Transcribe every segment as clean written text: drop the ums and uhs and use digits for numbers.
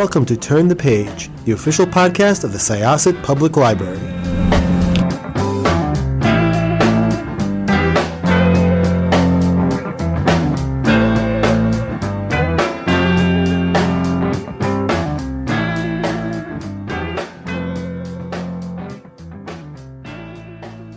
welcome to Turn the Page, the official podcast of the Syosset Public Library.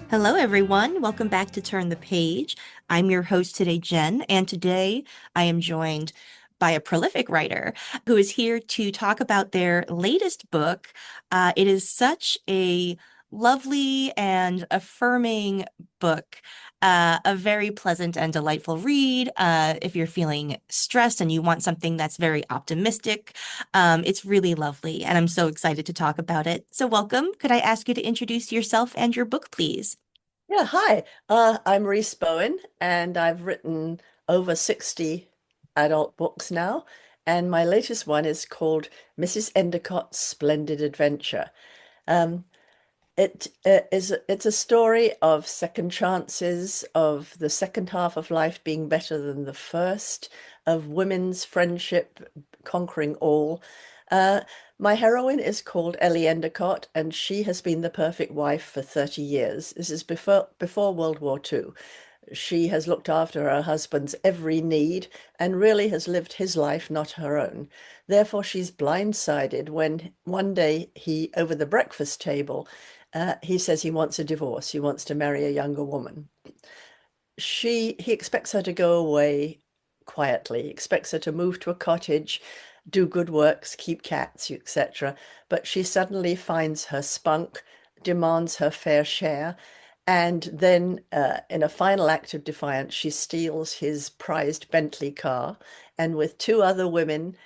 Hello, everyone. Welcome back to Turn the Page. I'm your host today, Jen, and today I am joined by a prolific writer who is here to talk about their latest book. It is such a lovely and affirming book, a very pleasant and delightful read. If you're feeling stressed and you want something that's very optimistic, it's really lovely, and I'm so excited to talk about it. So welcome. Could I ask you to introduce yourself and your book, please? Yeah, hi. I'm Rhys Bowen, and I've written over 60 adult books now. And my latest one is called Mrs. Endicott's Splendid Adventure. Um, it's a story of second chances, of the second half of life being better than the first, of women's friendship conquering all. Uh, my heroine is called Ellie Endicott, and she has been the perfect wife for 30 years. This is before World War II. She has looked after her husband's every need and really has lived his life, not her own. Therefore, she's blindsided when one day over the breakfast table, he says he wants a divorce. He wants to marry a younger woman. He expects her to go away quietly, expects her to move to a cottage, do good works, keep cats, etc. But she suddenly finds her spunk, demands her fair share, and then, in a final act of defiance, she steals his prized Bentley car, and with two other women,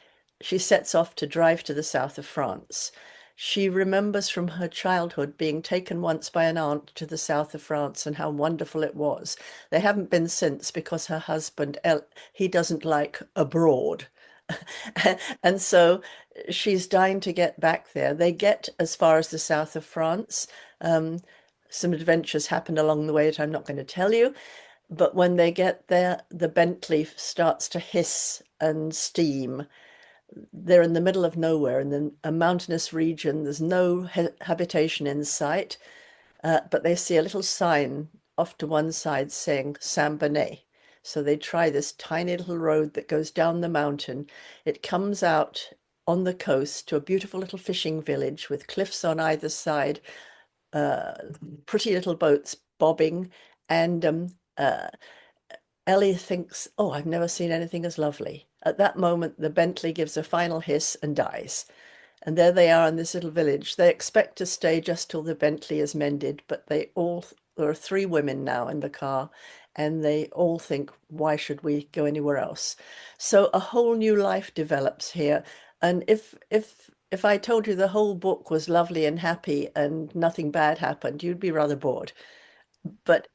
she sets off to drive to the south of France. She remembers from her childhood being taken once by an aunt to the south of France and how wonderful it was. They haven't been since because her husband, he doesn't like abroad. And so she's dying to get back there. They get as far as the south of France. Some adventures happen along the way that I'm not going to tell you. But when they get there, the Bentley starts to hiss and steam. They're in the middle of nowhere in a mountainous region. There's no habitation in sight, but they see a little sign off to one side saying Saint-Bonnet. So they try this tiny little road that goes down the mountain. It comes out on the coast to a beautiful little fishing village with cliffs on either side, pretty little boats bobbing, and Ellie thinks, oh, I've never seen anything as lovely. At that moment, the Bentley gives a final hiss and dies. And there they are in this little village. They expect to stay just till the Bentley is mended, but there are three women now in the car, and they all think, why should we go anywhere else? So a whole new life develops here. And if I told you the whole book was lovely and happy and nothing bad happened, you'd be rather bored. But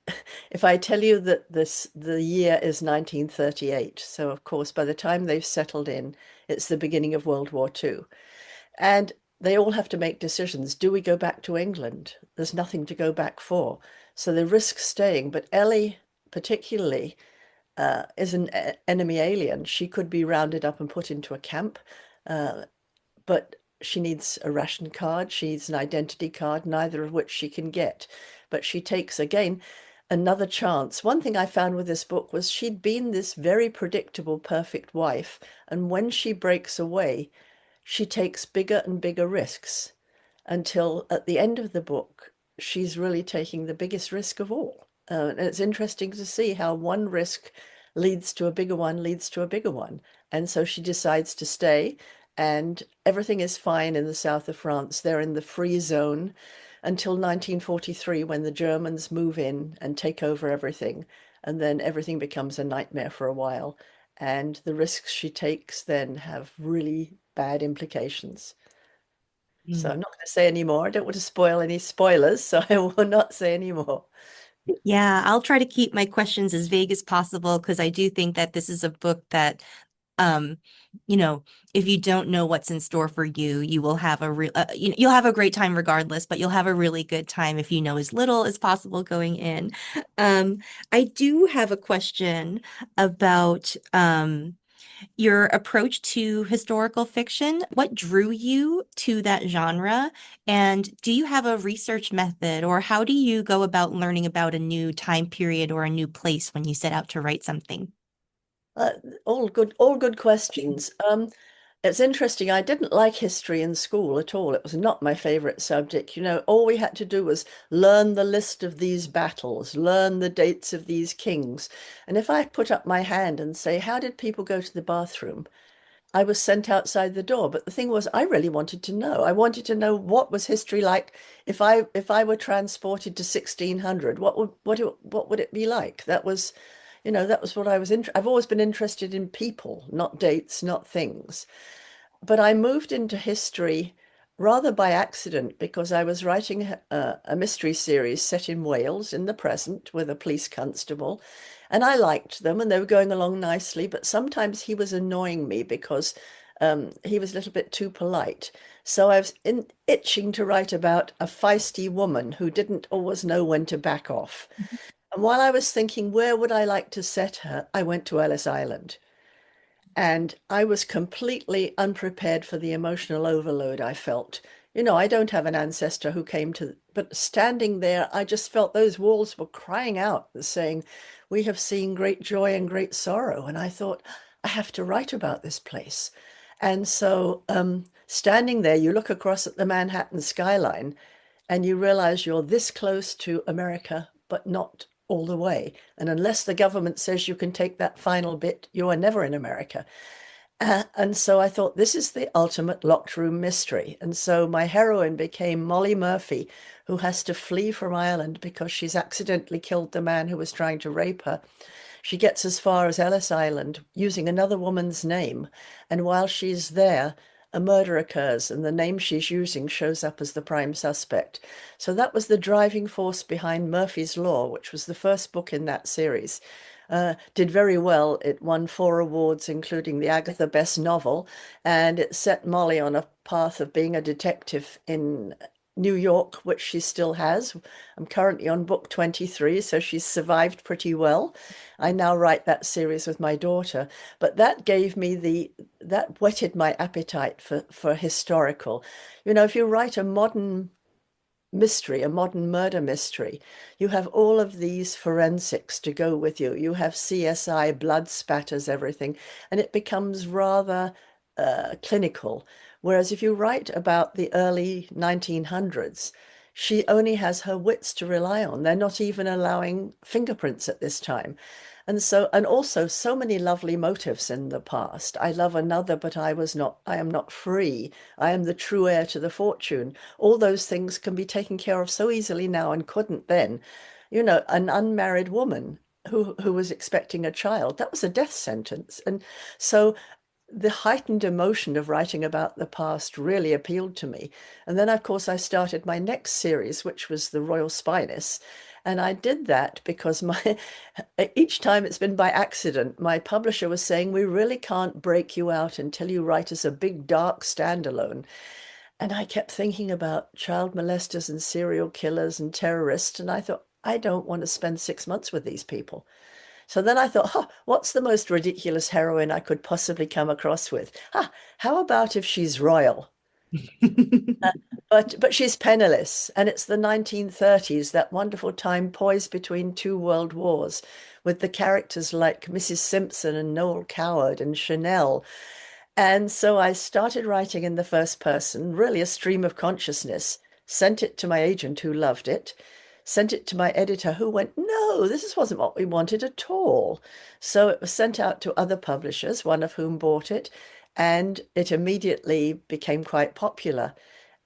if I tell you that the year is 1938, so of course by the time they've settled in, it's the beginning of World War II. And they all have to make decisions. Do we go back to England? There's nothing to go back for. So they risk staying. But Ellie, particularly, is an enemy alien. She could be rounded up and put into a camp, but she needs a ration card. She needs an identity card, neither of which she can get. But she takes, again, another chance. One thing I found with this book was she'd been this very predictable, perfect wife. And when she breaks away, she takes bigger and bigger risks until at the end of the book, she's really taking the biggest risk of all. And it's interesting to see how one risk leads to a bigger one, leads to a bigger one. And so she decides to stay, and everything is fine in the south of France. They're in the free zone until 1943, when the Germans move in and take over everything. And then everything becomes a nightmare for a while. And the risks she takes then have really bad implications. So I'm not going to say any more. I don't want to spoil any spoilers, so I will not say any more. Yeah, I'll try to keep my questions as vague as possible because I do think that this is a book that, um, you know, if you don't know what's in store for you, you will have you'll have a great time regardless, but you'll have a really good time if you know as little as possible going in. Um, I do have a question about Your approach to historical fiction, what drew you to that genre? And do you have a research method, or how do you go about learning about a new time period or a new place when you set out to write something? Uh, all good questions. It's interesting. I didn't like history in school at all. It was not my favorite subject. You know, all we had to do was learn the list of these battles, learn the dates of these kings. And if I put up my hand and say, "How did people go to the bathroom?" I was sent outside the door. But the thing was, I really wanted to know. I wanted to know what was history like if I were transported to 1600. What would it be like? That was, that was what I was I've always been interested in people, not dates, not things. But I moved into history rather by accident because I was writing a mystery series set in Wales in the present with a police constable. And I liked them and they were going along nicely, but sometimes he was annoying me because he was a little bit too polite. So I was itching to write about a feisty woman who didn't always know when to back off. And while I was thinking, where would I like to set her, I went to Ellis Island. And I was completely unprepared for the emotional overload I felt. I don't have an ancestor who came to, but standing there, I just felt those walls were crying out, saying, "We have seen great joy and great sorrow." And I thought, I have to write about this place. And so, standing there, you look across at the Manhattan skyline and you realize you're this close to America, but not all the way. And unless the government says you can take that final bit, you are never in America. And so I thought, this is the ultimate locked room mystery. And so my heroine became Molly Murphy, who has to flee from Ireland because she's accidentally killed the man who was trying to rape her. She gets as far as Ellis Island using another woman's name. And while she's there, a murder occurs, and the name she's using shows up as the prime suspect. So that was the driving force behind Murphy's Law, which was the first book in that series. Did very well. It won 4 awards, including the Agatha Best Novel, and it set Molly on a path of being a detective in New York, which she still has. I'm currently on book 23, so she's survived pretty well. I now write that series with my daughter, but that whetted my appetite for historical. If you write a modern mystery, a modern murder mystery, you have all of these forensics to go with you. You have CSI, blood spatters, everything, and it becomes rather clinical. Whereas if you write about the early 1900s, she only has her wits to rely on. They're not even allowing fingerprints at this time. And also so many lovely motifs in the past. I love another, but I am not free. I am the true heir to the fortune. All those things can be taken care of so easily now and couldn't then. An unmarried woman who was expecting a child, that was a death sentence. And so the heightened emotion of writing about the past really appealed to me. And then, of course, I started my next series, which was The Royal Spyness. And I did that because each time it's been by accident. My publisher was saying, "We really can't break you out until you write us a big, dark standalone." And I kept thinking about child molesters and serial killers and terrorists. And I thought, I don't want to spend 6 months with these people. So then I thought, what's the most ridiculous heroine I could possibly come across with? How about if she's royal? But she's penniless, and it's the 1930s, that wonderful time poised between 2 world wars, with the characters like Mrs. Simpson and Noel Coward and Chanel. And so I started writing in the first person, really a stream of consciousness, sent it to my agent who loved it, sent it to my editor who went, "No, this wasn't what we wanted at all." So it was sent out to other publishers, one of whom bought it, and it immediately became quite popular.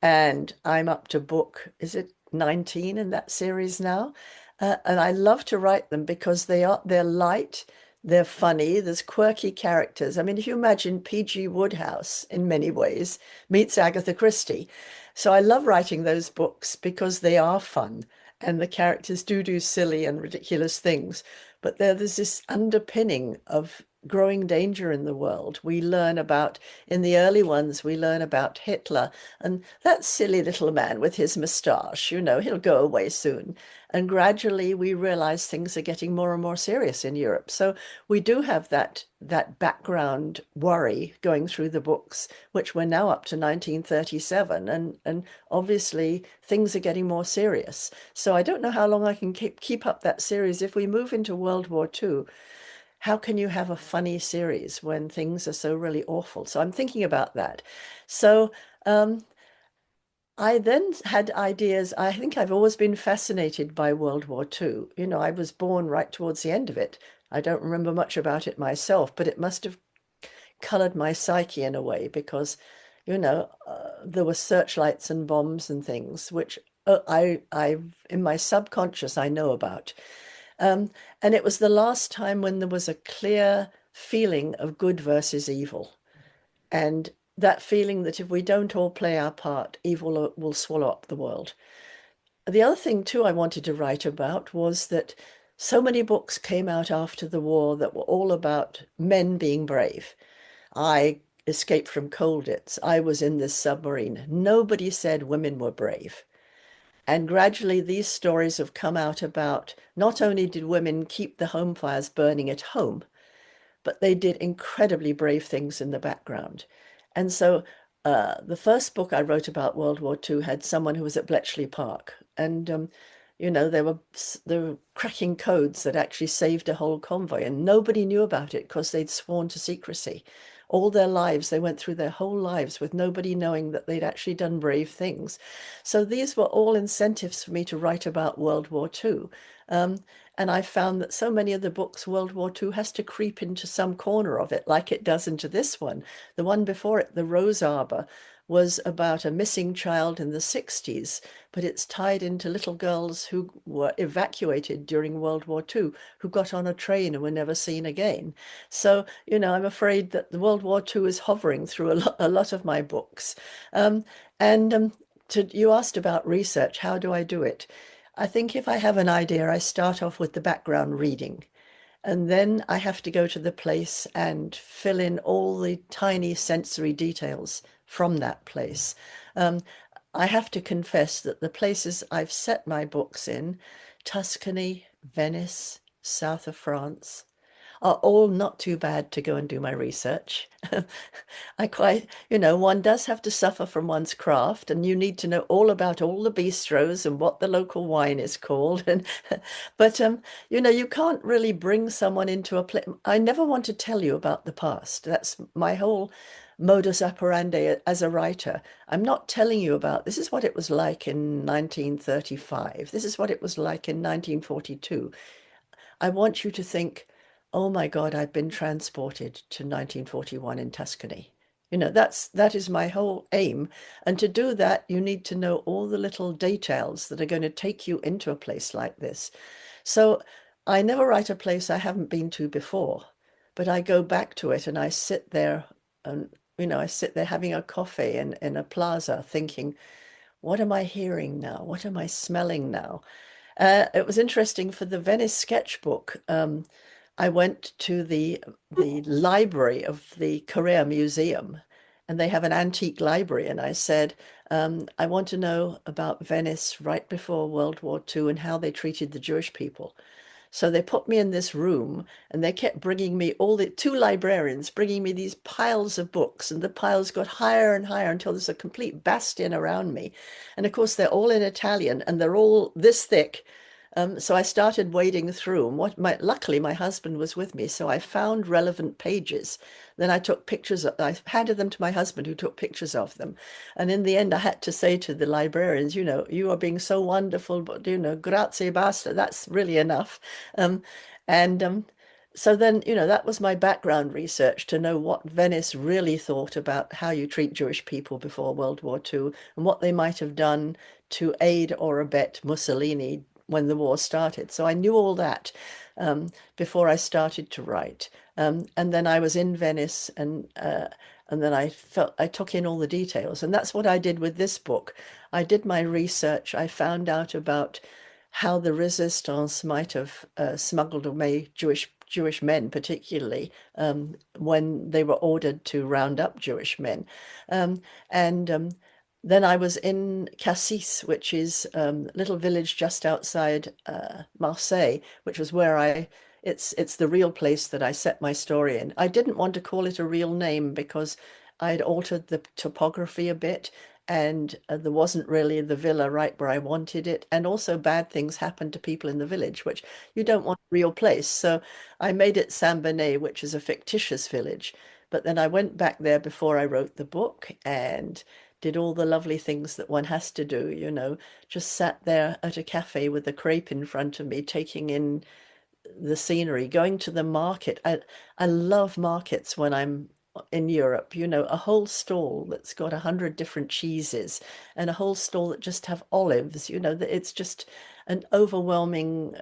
And I'm up to book, is it 19 in that series now? And I love to write them because they're light, they're funny, there's quirky characters. I mean, if you imagine P.G. Wodehouse in many ways meets Agatha Christie. So I love writing those books because they are fun and the characters do silly and ridiculous things. But there's this underpinning of growing danger in the world. We learn about, in the early ones, we learn about Hitler and that silly little man with his moustache, he'll go away soon. And gradually we realize things are getting more and more serious in Europe. So we do have that background worry going through the books, which we're now up to 1937. And obviously things are getting more serious. So I don't know how long I can keep up that series. If we move into World War II, how can you have a funny series when things are so really awful? So I'm thinking about that. So I then had ideas. I think I've always been fascinated by World War II. I was born right towards the end of it. I don't remember much about it myself, but it must have colored my psyche in a way because, there were searchlights and bombs and things, which I, in my subconscious, I know about. And it was the last time when there was a clear feeling of good versus evil. And that feeling that if we don't all play our part, evil will swallow up the world. The other thing, too, I wanted to write about was that so many books came out after the war that were all about men being brave. I escaped from Colditz. I was in this submarine. Nobody said women were brave. And gradually, these stories have come out about not only did women keep the home fires burning at home, but they did incredibly brave things in the background. And so the first book I wrote about World War II had someone who was at Bletchley Park. And, they were cracking codes that actually saved a whole convoy. And nobody knew about it because they'd sworn to secrecy. All their lives, they went through their whole lives with nobody knowing that they'd actually done brave things. So these were all incentives for me to write about World War II. And I found that so many of the books, World War II has to creep into some corner of it, like it does into this one. The one before it, The Rose Arbor, was about a missing child in the 60s, but it's tied into little girls who were evacuated during World War II, who got on a train and were never seen again. So, I'm afraid that the World War II is hovering through a lot of my books. And you asked about research. How do I do it? I think if I have an idea, I start off with the background reading. And then I have to go to the place and fill in all the tiny sensory details from that place. Um, I have to confess that the places I've set my books in, Tuscany, Venice, south of France, are all not too bad to go and do my research. I quite, one does have to suffer from one's craft, and you need to know all about all the bistros and what the local wine is called. And but you can't really bring someone into a place. I never want to tell you about the past. That's my whole modus operandi as a writer. I'm not telling you about this is what it was like in 1935. This is what it was like in 1942. I want you to think, oh my God, I've been transported to 1941 in Tuscany. That is my whole aim. And to do that, you need to know all the little details that are going to take you into a place like this. So I never write a place I haven't been to before, but I go back to it and I sit there and, I sit there having a coffee in a plaza thinking, what am I hearing now? What am I smelling now? It was interesting for the Venice sketchbook. I went to the library of the Korea Museum, and they have an antique library. And I said, I want to know about Venice right before World War II and how they treated the Jewish people. So they put me in this room and they kept bringing me all the two librarians bringing me these piles of books, and the piles got higher and higher until there's a complete bastion around me. And of course, they're all in Italian and they're all this thick. So I started wading through, and luckily my husband was with me, so I found relevant pages. Then I took pictures I handed them to my husband, who took pictures of them. And in the end, I had to say to the librarians, you are being so wonderful, but grazie basta, that's really enough. Um, and so then, that was my background research to know what Venice really thought about how you treat Jewish people before World War II and what they might have done to aid or abet Mussolini when the war started. So I knew all that before I started to write. And then I was in Venice, and then I took in all the details. And that's what I did with this book. I did my research. I found out about how the resistance might have smuggled away Jewish Jewish men, particularly when they were ordered to round up Jewish men. Um, and Then I was in Cassis, which is a little village just outside Marseille, which was where it's the real place that I set my story in. I didn't want to call it a real name because I'd altered the topography a bit, and there wasn't really the villa right where I wanted it. And also bad things happened to people in the village, which you don't want a real place. So I made it Saint-Bonnet, which is a fictitious village. But then I went back there before I wrote the book and did all the lovely things that one has to do, just sat there at a cafe with a crepe in front of me, taking in the scenery, going to the market. I love markets when I'm in Europe, a whole stall that's got 100 different cheeses and a whole stall that just have olives, that it's just an overwhelming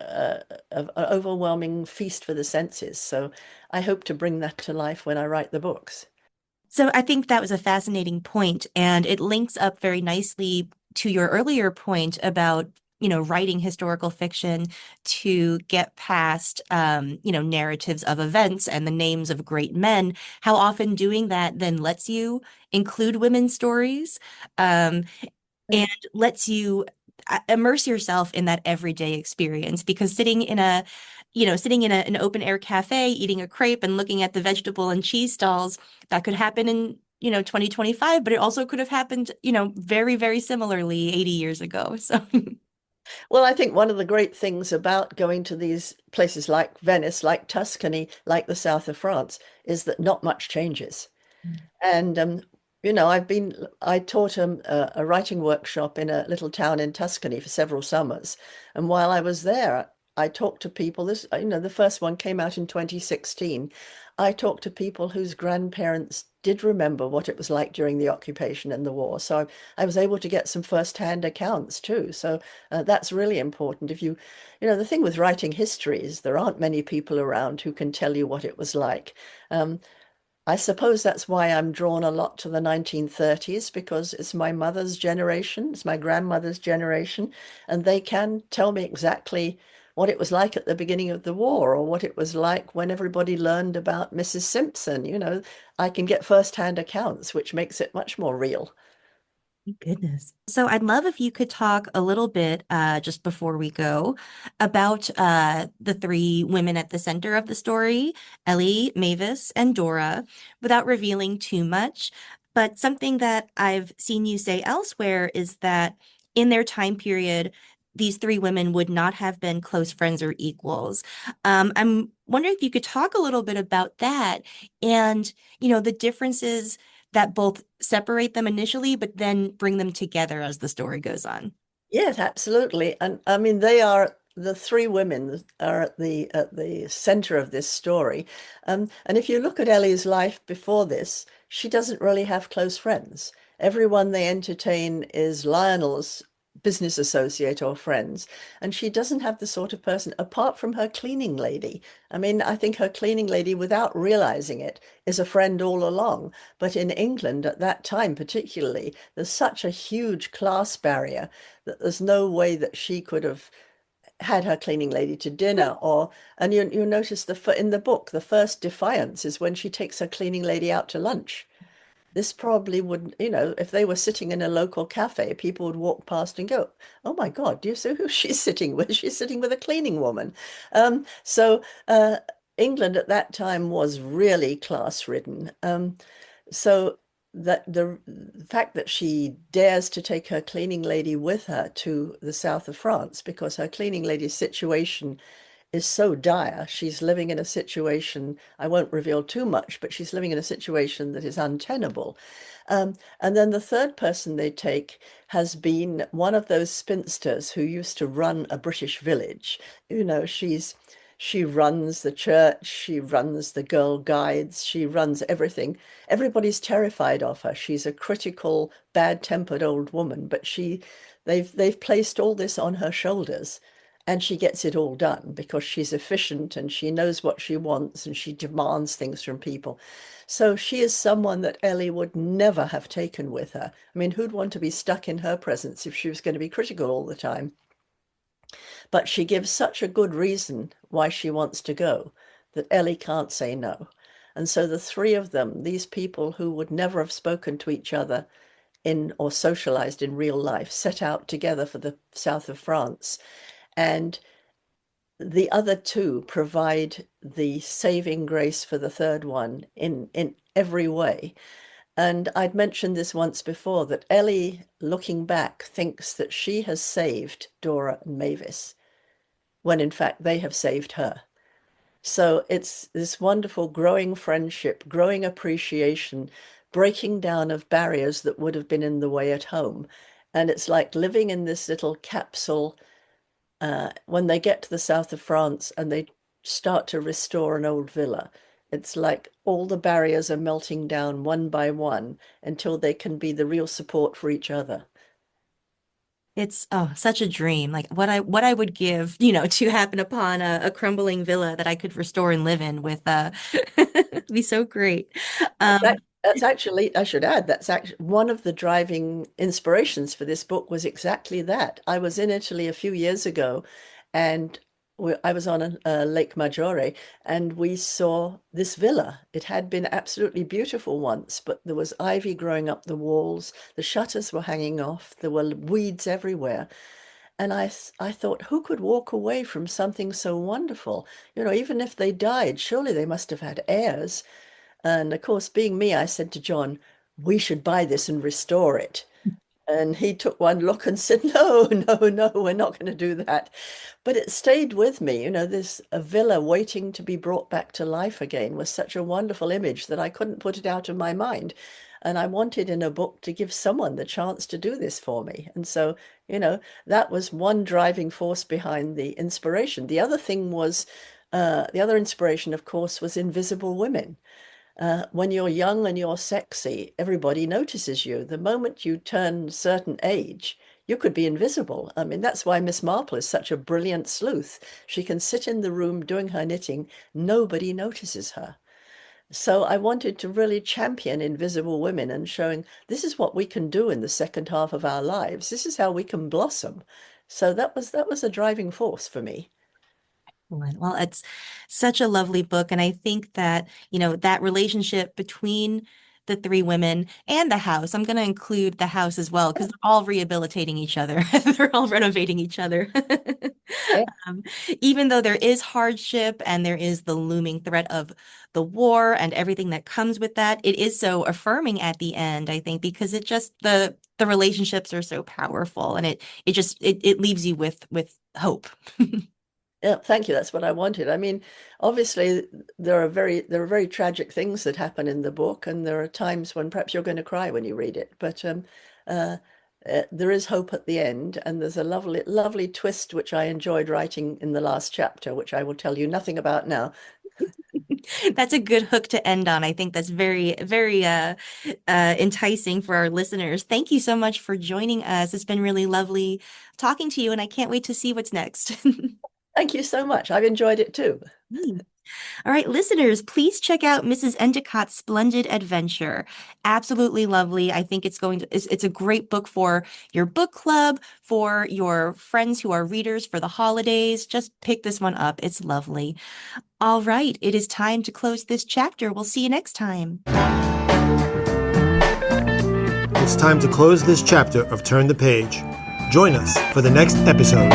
feast for the senses. So I hope to bring that to life when I write the books. So I think that was a fascinating point, and it links up very nicely to your earlier point about, writing historical fiction to get past, narratives of events and the names of great men. How often doing that then lets you include women's stories, um, and lets you immerse yourself in that everyday experience, because sitting in an open air cafe eating a crepe and looking at the vegetable and cheese stalls, that could happen in 2025, but it also could have happened very, very similarly 80 years ago. So Well, I think one of the great things about going to these places like Venice, like Tuscany, like the south of France, is that not much changes. And I taught a writing workshop in a little town in Tuscany for several summers. And while I was there, I talked to people. The first one came out in 2016. I talked to people whose grandparents did remember what it was like during the occupation and the war. So I was able to get some first-hand accounts too. So that's really important. The thing with writing history is there aren't many people around who can tell you what it was like. Um, I suppose that's why I'm drawn a lot to the 1930s, because it's my mother's generation, it's my grandmother's generation, and they can tell me exactly what it was like at the beginning of the war or what it was like when everybody learned about Mrs. Simpson. I can get first-hand accounts, which makes it much more real. goodness. So I'd love if you could talk a little bit, just before we go, about the three women at the center of the story, Ellie, Mavis, and Dora, without revealing too much. But something that I've seen you say elsewhere is that in their time period, these three women would not have been close friends or equals. I'm wondering if you could talk a little bit about that and, the differences that both separate them initially, but then bring them together as the story goes on. Yes, absolutely. And I mean, they are the three women that are at the center of this story. And if you look at Ellie's life before this, she doesn't really have close friends. Everyone they entertain is Lionel's business associate or friends, and she doesn't have the sort of person apart from her cleaning lady. I mean, I think her cleaning lady, without realizing it, is a friend all along. But in England at that time, particularly, there's such a huge class barrier that there's no way that she could have had her cleaning lady to dinner. And you notice in the book, the first defiance is when she takes her cleaning lady out to lunch. This probably would, if they were sitting in a local cafe, people would walk past and go, "Oh my God, do you see who she's sitting with? She's sitting with a cleaning woman." So England at that time was really class-ridden. So that the fact that she dares to take her cleaning lady with her to the south of France, because her cleaning lady's situation is so dire. She's living in a situation, I won't reveal too much, but she's living in a situation that is untenable. And then the third person they take has been one of those spinsters who used to run a British village. She runs the church, she runs the Girl Guides, she runs everything. Everybody's terrified of her. She's a critical, bad-tempered old woman, but they've placed all this on her shoulders. And she gets it all done because she's efficient and she knows what she wants and she demands things from people. So she is someone that Ellie would never have taken with her. I mean, who'd want to be stuck in her presence if she was going to be critical all the time? But she gives such a good reason why she wants to go that Ellie can't say no. And so the three of them, these people who would never have spoken to each other in or socialized in real life, set out together for the south of France. And the other two provide the saving grace for the third one in every way. And I'd mentioned this once before, that Ellie, looking back, thinks that she has saved Dora and Mavis, when in fact they have saved her. So it's this wonderful growing friendship, growing appreciation, breaking down of barriers that would have been in the way at home. And it's like living in this little capsule when they get to the south of France and they start to restore an old villa. It's like all the barriers are melting down one by one until they can be the real support for each other. It's such a dream. Like what I would give, to happen upon a crumbling villa that I could restore and live in with it'd be so great. Um That's actually, I should add, that's actually one of the driving inspirations for this book was exactly that. I was in Italy a few years ago, and I was on Lake Maggiore, and we saw this villa. It had been absolutely beautiful once, but there was ivy growing up the walls, the shutters were hanging off, there were weeds everywhere. And I thought, who could walk away from something so wonderful? Even if they died, surely they must have had heirs. And of course, being me, I said to John, we should buy this and restore it. And he took one look and said, no, no, no, we're not going to do that. But it stayed with me. This a villa waiting to be brought back to life again was such a wonderful image that I couldn't put it out of my mind. And I wanted in a book to give someone the chance to do this for me. And so, that was one driving force behind the inspiration. The other thing was, the other inspiration, of course, was Invisible Women. When you're young and you're sexy, everybody notices you. The moment you turn a certain age, you could be invisible. I mean, that's why Miss Marple is such a brilliant sleuth. She can sit in the room doing her knitting, nobody notices her. So I wanted to really champion invisible women and showing this is what we can do in the second half of our lives. This is how we can blossom. So that was a driving force for me. Well, it's such a lovely book. And I think that, that relationship between the three women and the house, I'm going to include the house as well, because they're all rehabilitating each other. They're all renovating each other. Yeah. Um, Even though there is hardship and there is the looming threat of the war and everything that comes with that, it is so affirming at the end, I think, because it just the relationships are so powerful, and it leaves you with hope. Yeah, thank you. That's what I wanted. I mean, obviously there are very tragic things that happen in the book, and there are times when perhaps you're going to cry when you read it. But uh, there is hope at the end, and there's a lovely, lovely twist which I enjoyed writing in the last chapter, which I will tell you nothing about now. That's a good hook to end on. I think that's very, very enticing for our listeners. Thank you so much for joining us. It's been really lovely talking to you, and I can't wait to see what's next. Thank you so much. I've enjoyed it too. All right, listeners, please check out Mrs. Endicott's Splendid Adventure. Absolutely lovely. I think it's a great book for your book club, for your friends who are readers for the holidays. Just pick this one up. It's lovely. All right, it is time to close this chapter. We'll see you next time. It's time to close this chapter of Turn the Page. Join us for the next episode.